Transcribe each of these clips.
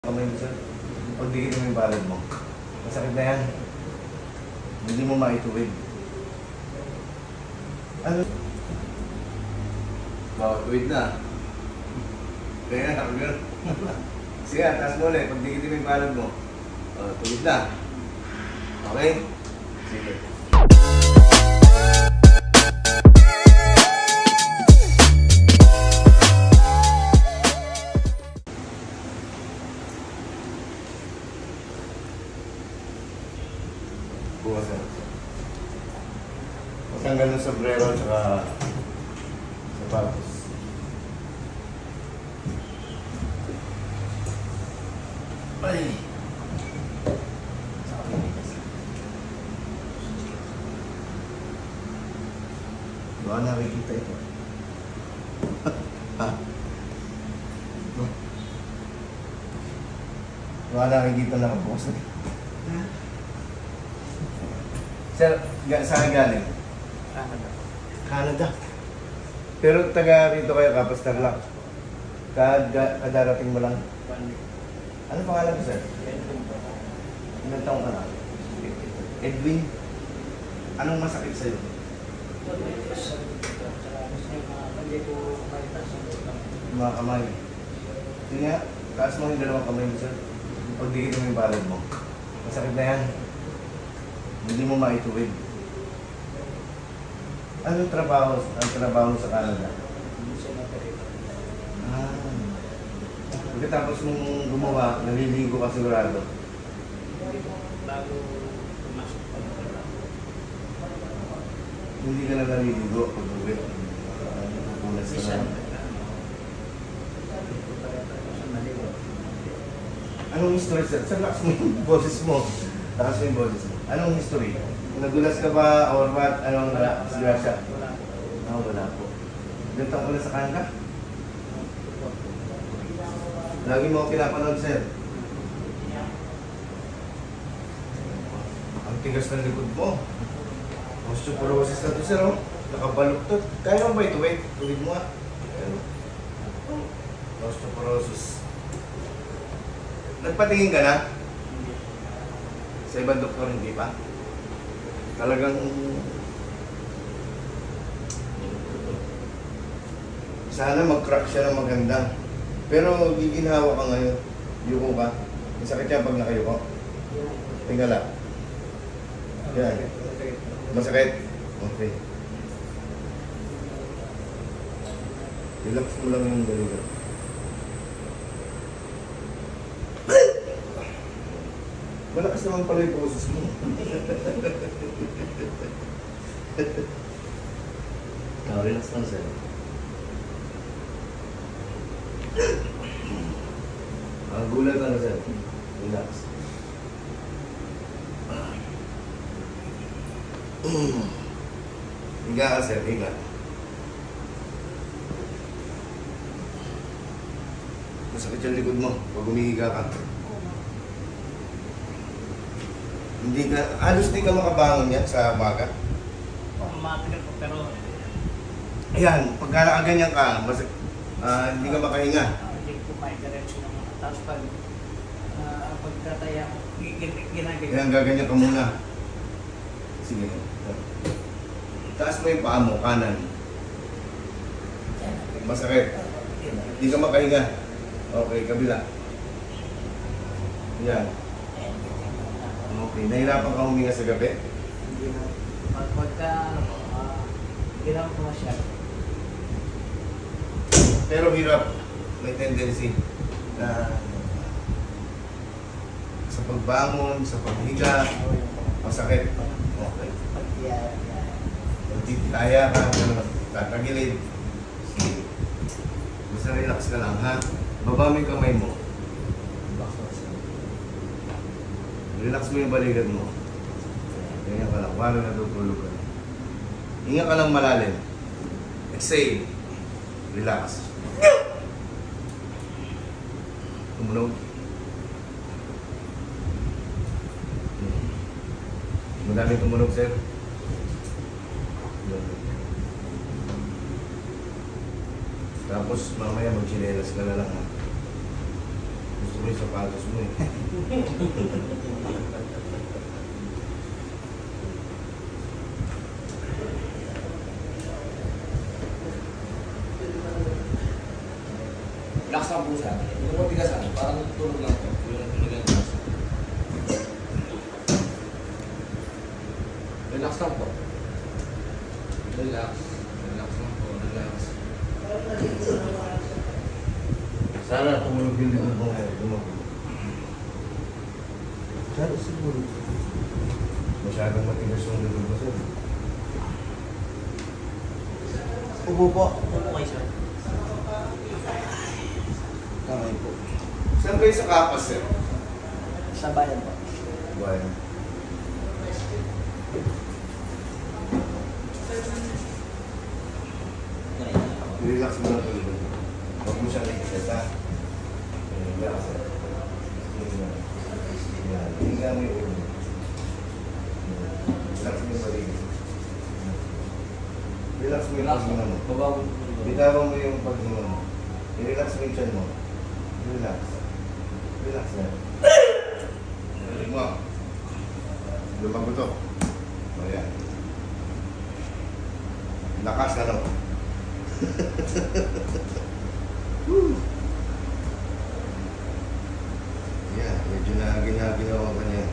Kamay mo, sir. Pagdikit mo yung balad mo. Masakit na yan. Hindi mo maituwid. Ano? Tuwid na. Kaya nga, kagano'n. Sige, taas mo ulit. Pagdikit mo yung balad mo. Tuwid na. Okay? Sige. Buwasan. Matanggal ng sombrero at saka sapatos. Ay! Baka nakikita ito. Ha? Baka nakikita na kabukas. Sir, saan galing? Canada. Canada. Pero taga rito kayo, Kapas Tarlac. Kadarating mo lang. Ano pangalan mo, sir? Ilang taong ka na? Edwin? Anong masakit sa'yo? Mga kamay. Yun nga, taas mo yung dalawang kamay mo, sir. Pagdikit mo yung balad mo. Masakit na yan. Hindi mo maituwid. Anong trabaho? Ang trabaho sa Canada? Pagkatapos mong gumawa, naliligo ka sigurado. Bago pumasok pa ng trabaho. Hindi ka na naliligo pag uwi. Pupunas ka na. Anong history, sir? Sir, lakas mo yung boses mo. Lakas mo yung boses mo. Anong history? Nagulas ka ba or what? Anong disgrasya? Wala po. Wala po. Ilang taon ka na sa Canada? Lagi mo ako pinapanood, sir. Ang tigas ng likod mo. Osteoporosis na to, sir, oh. Nakabaluktot. Kaya mo ba ito, wait? Tuwid mo nga. Osteoporosis. Nagpatingin ka na? Sa ibang doktor, hindi pa? Talagang sana mag-crack siya ng maganda. Pero giginhawa ka ngayon. Yuko ka. May sakit yan pag nakayuko. Tingala. Yan. Masakit? Okay. Relax mo lang yung balikat. Malakas naman pala yung boses mo. Relax lang, sir. Gulat lang, sir. Relax. Higa ka, sir. Higa. Masakit yung likod mo pag umihiga ka. Hindi ka, halos di ka makabangon yan sa umaga. Matagal po, pero Ayan, pagka nakaganyan ka, hindi ka makahinga. hindi po may diretso naman. Tapos pagkataya, ginagawa. Ayan, gaganyan ka muna. Sige. Taas mo yung paa mo, kanan. Masakit. Hindi ka makahinga. Okay, kabila. Ayan. Okay, nahirapan ka huminga sa gabi? Hindi na. Pagka, hindi naman po masyado. Pero hirap. May tendency na sa pagbangon, sa paghiga, masakit. Okay. Pagtitaya ka, tatagilid. Sige. Basta relax ka lang, ha? Baba mo yung kamay mo. Relax mo yung balikat mo. Ganyan ka lang. Parang natutulog ka. Hinga ka lang malalim. Exhale. Relax. Tumunog. Madaming tumunog, sir. Tapos mamaya magchinelas ka na lang, ha? Gusto mo yung sapatos mo eh. Relax lang po siya. Yung matigasan, parang natutulog lang po. Yung relax. Relax lang po. Relax. Relax lang po. Relax. Sana tumulog yung likod mo ngayon. Tumulog. Sana siguro. Masyadong matigas yung likod mo sir. Upo po. Upo kayo, sir. Kamay po. Saan kayo sa kapas sir? Sa bayan po. Bayan. Relax mo lang tulog. Huwag mo siyang ikiset ha. Relax sir. Yan. Higa mo yung ulo. Relax mo yung paligid. Relax mo yung paghinga mo. Babago. Bitawan mo yung paghinga mo. I-relax mo yung tiyan mo. Relax. Relax na. Relax mo. Lumago to. O yan. Lakas na no. Yan. Medyo na ginawa ka niya.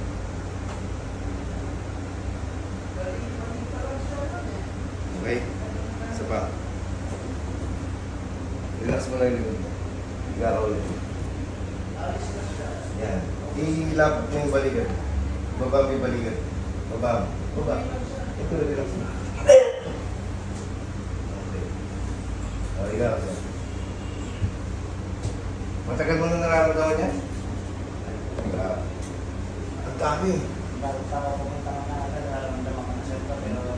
Okay? Isa pa. Relax mo lang yung likod mo. Higa ka ulit. Yan. Ilapot mo yung balikat. Baba mo yung balikat. Baba. Baba. Ito, relax mo. Okay. O, higa ka sir. Matagal mo na nararamdaman yan? Ang dami. Bago pa ako pumunta ka na agad, nararamdaman ko na, sir, pero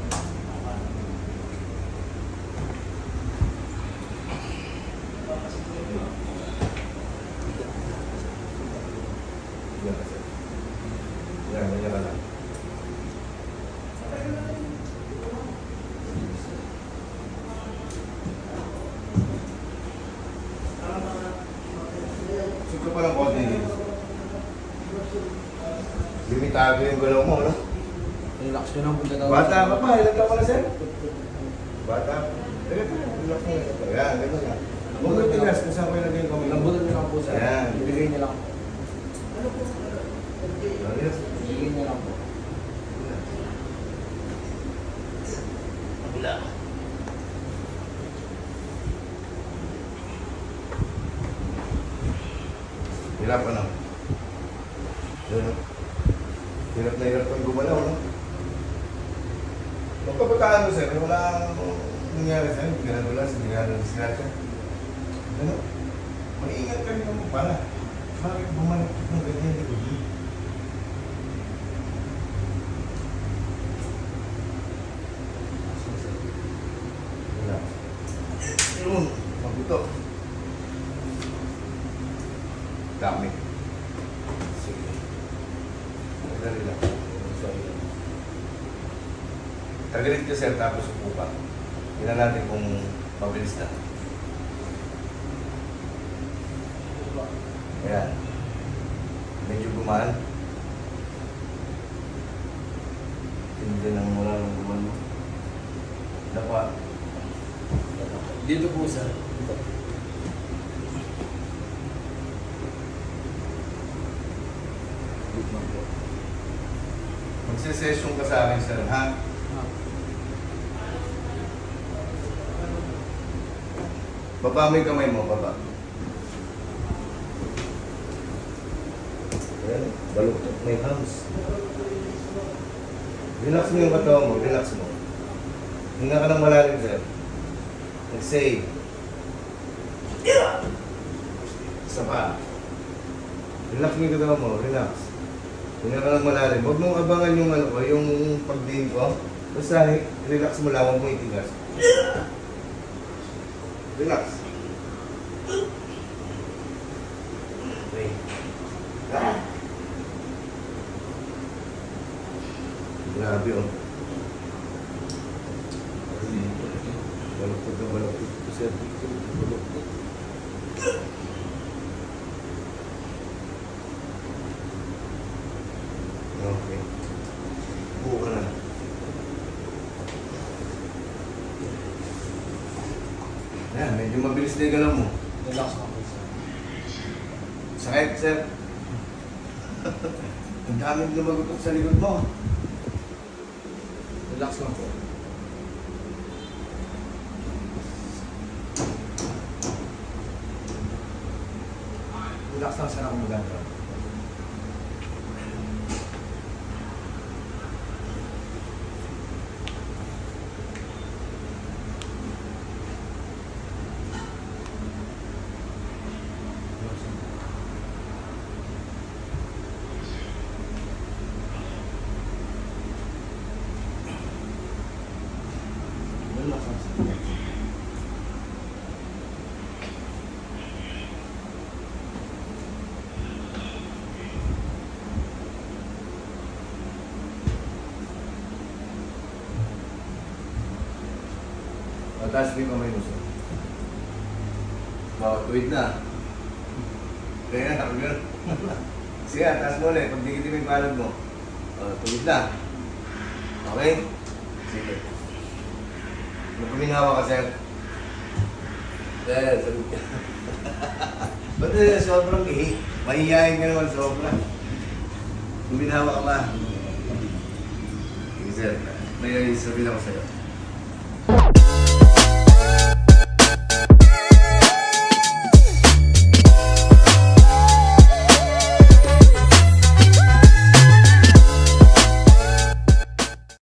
Higa ka sir. Yan, ganyan ka lang. Siko pa ng konti dito. Limitado yung galaw mo, no? Relax nyo lang po dyan. Bata ka pa, ilan ka pala sir? Bata. Relax mo. Yan, ganyan lang. Huwag mo tigas kung saan ko ilagay yung kamay mo. Lambutan nyo lang po sir. Ayan. Ibigay nyo lang po. Relax. Ibigay nyo lang po. kabila. Hirap ka na. Hirap na hirap kang gumalaw, no? Kung kabataan mo, sir, wala nangyari sa'yo, hindi ka nadulas, hindi ka nadisgrasya. Ano? Maingat ka rin naman pala. Bakit bumanakit ng ganyan likod mo? Wala. Mabuto. Dami. Sige. Dali lang. Sorry lang. Tagalit ka sir, tapos upo ka. Tingnan natin kung mabilis na. Ayan. Medyo gumaan. Hindi nang wala nang gumaan mo. Dapa. Dito po sir. Magsisession ka sa akin sir, ha? Baba mo yung kamay mo, baba. Ayan, baluktot na yung hams. Relax mo yung katawan mo, relax mo. Hinga ka ng malalim, sir. Exhale. Isa pa. Relax mo yung katawan mo, relax. Hinga ka ng malalim. Huwag mong abangan yung ano ko, yung pagdiin ko. Basta relax mo lang, huwag mo itigas. Relax. Okay. Grabe oh. Baluktot na baluktot. Kasi baluktot. Medyo mabilis na yung galaw mo. Relax lang po sir. Sakit, sir. Ang daming lumagutok sa likod mo. Relax lang po. Relax lang sir ako magagawa. Relax lang sir. Mataas mo yung kamay mo, sir. Tuwid na. Kaya nga, ganun. Sige, taas mo ulit. Pag dikitin mo yung palad mo. Tuwid na. Okay? Sige. Magpaminhawa ka, sir. Sir, sabi ka. Ba't sobrang mahihayin ka naman sobra? Puminhawa ka ba? Sige, sir. May sabihin ako sa'yo.